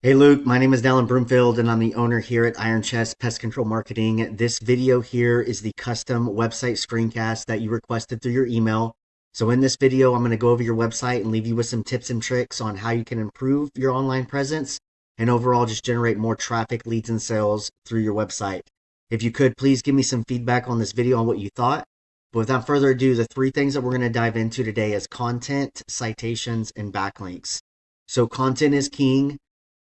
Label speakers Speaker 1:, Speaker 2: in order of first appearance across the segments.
Speaker 1: Hey Luke, my name is Dallin Broomfield and I'm the owner here at Iron Chest Pest Control Marketing. This video here is the custom website screencast that you requested through your email. So in this video, I'm going to go over your website and leave you with some tips and tricks on how you can improve your online presence and overall just generate more traffic, leads, and sales through your website. If you could, please give me some feedback on this video on what you thought. But without further ado, the three things that we're going to dive into today is content, citations, and backlinks. So content is king.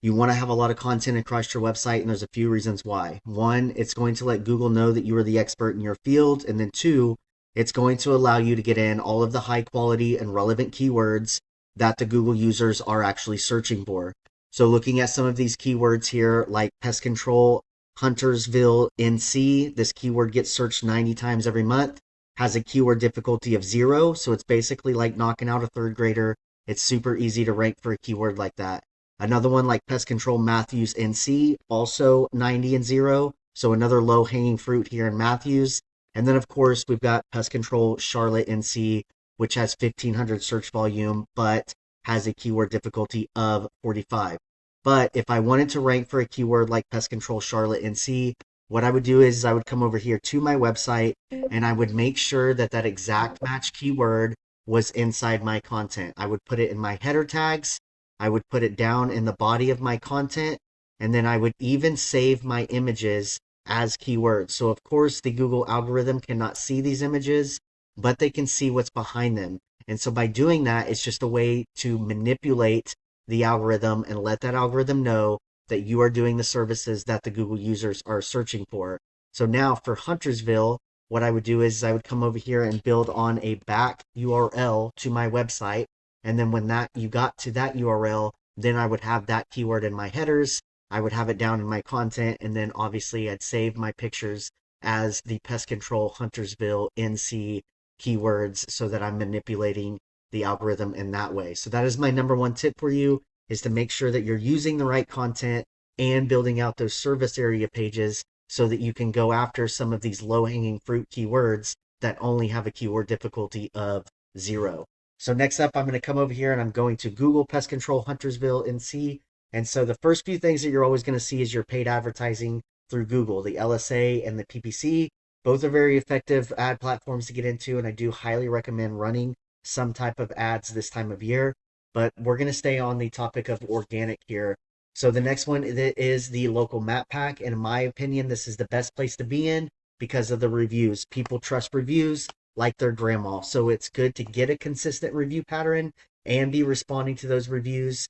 Speaker 1: You want to have a lot of content across your website, and there's a few reasons why. One, it's going to let Google know that you are the expert in your field. And then two, it's going to allow you to get in all of the high quality and relevant keywords that the Google users are actually searching for. So looking at some of these keywords here, like pest control, Huntersville, NC, this keyword gets searched 90 times every month, has a keyword difficulty of 0. So it's basically like knocking out a third grader. It's super easy to rank for a keyword like that. Another one like Pest Control Matthews NC, also 90 and 0. So another low hanging fruit here in Matthews. And then, of course, we've got Pest Control Charlotte NC, which has 1,500 search volume, but has a keyword difficulty of 45. But if I wanted to rank for a keyword like Pest Control Charlotte NC, what I would do is I would come over here to my website and I would make sure that that exact match keyword was inside my content. I would put it in my header tags. I would put it down in the body of my content, and then I would even save my images as keywords. So, of course, the Google algorithm cannot see these images, but they can see what's behind them. And so, by doing that, it's just a way to manipulate the algorithm and let that algorithm know that you are doing the services that the Google users are searching for. So, now for Huntersville, what I would do is I would come over here and build on a back URL to my website, and then when that you got to that URL, then I would have that keyword in my headers. I would have it down in my content, and then obviously I'd save my pictures as the pest control Huntersville NC keywords so that I'm manipulating the algorithm in that way. So that is my number one tip for you, is to make sure that you're using the right content and building out those service area pages so that you can go after some of these low hanging fruit keywords that only have a keyword difficulty of 0. So next up, I'm going to come over here and I'm going to Google Pest Control Huntersville NC. And so the first few things that you're always going to see is your paid advertising through Google, the LSA and the PPC. Both are very effective ad platforms to get into, and I do highly recommend running some type of ads this time of year. But we're going to stay on the topic of organic here. So the next one is the local map pack. And in my opinion, this is the best place to be in because of the reviews. People trust reviews like their grandma. So it's good to get a consistent review pattern and be responding to those reviews.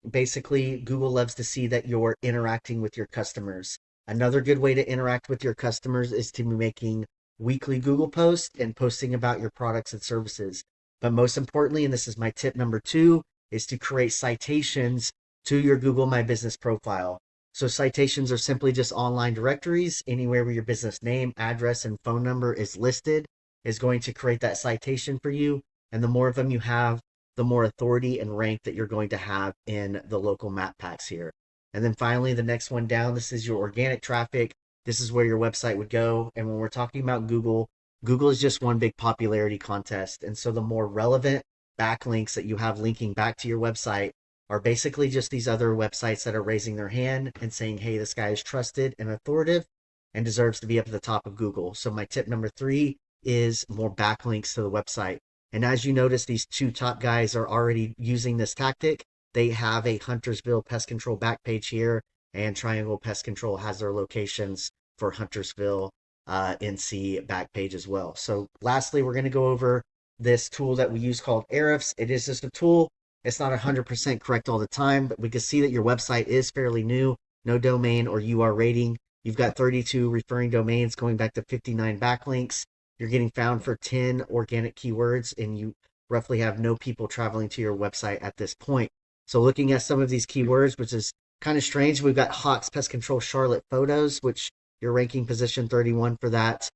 Speaker 1: Basically, Google loves to see that you're interacting with your customers. Another good way to interact with your customers is to be making weekly Google posts and posting about your products and services. But most importantly, and this is my tip number 2, is to create citations to your Google My Business profile. So citations are simply just online directories. Anywhere where your business name, address, and phone number is listed is going to create that citation for you. And the more of them you have, the more authority and rank that you're going to have in the local map packs here. And then finally, the next one down, this is your organic traffic. This is where your website would go. And when we're talking about Google, Google is just one big popularity contest. And so the more relevant backlinks that you have linking back to your website are basically just these other websites that are raising their hand and saying, hey, this guy is trusted and authoritative and deserves to be up at the top of Google. So my tip number 3 is more backlinks to the website. And as you notice, these two top guys are already using this tactic. They have a Huntersville Pest Control back page here, and Triangle Pest Control has their locations for Huntersville NC back page as well. So lastly, we're going to go over this tool that we use called Ahrefs. It is just a tool. It's not 100% correct all the time, but we can see that your website is fairly new, no domain or UR rating. You've got 32 referring domains going back to 59 backlinks. You're getting found for 10 organic keywords, and you roughly have no people traveling to your website at this point. So looking at some of these keywords, which is kind of strange, we've got Hawks Pest Control Charlotte Photos, which you're ranking position 31 for that.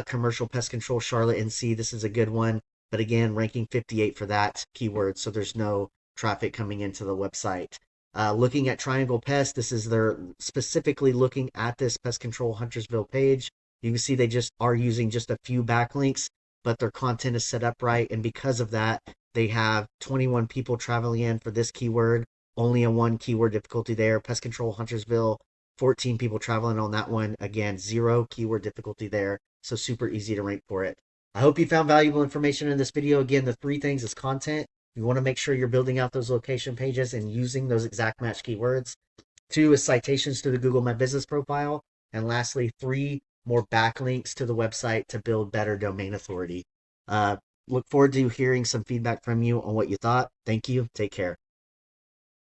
Speaker 1: Commercial Pest Control Charlotte NC, this is a good one. But again, ranking 58 for that keyword, so there's no traffic coming into the website. Looking at Triangle Pest, this is their specifically looking at this Pest Control Huntersville page. You can see they just are using just a few backlinks, but their content is set up right. And because of that, they have 21 people traveling in for this keyword, only a one keyword difficulty there. Pest control Huntersville, 14 people traveling on that one. Again, zero keyword difficulty there. So super easy to rank for it. I hope you found valuable information in this video. Again, the three things is content. You want to make sure you're building out those location pages and using those exact match keywords. Two is citations to the Google My Business profile. And lastly, three, more backlinks to the website to build better domain authority. Uh, Look forward to hearing some feedback from you on what you thought. Thank you. Take care.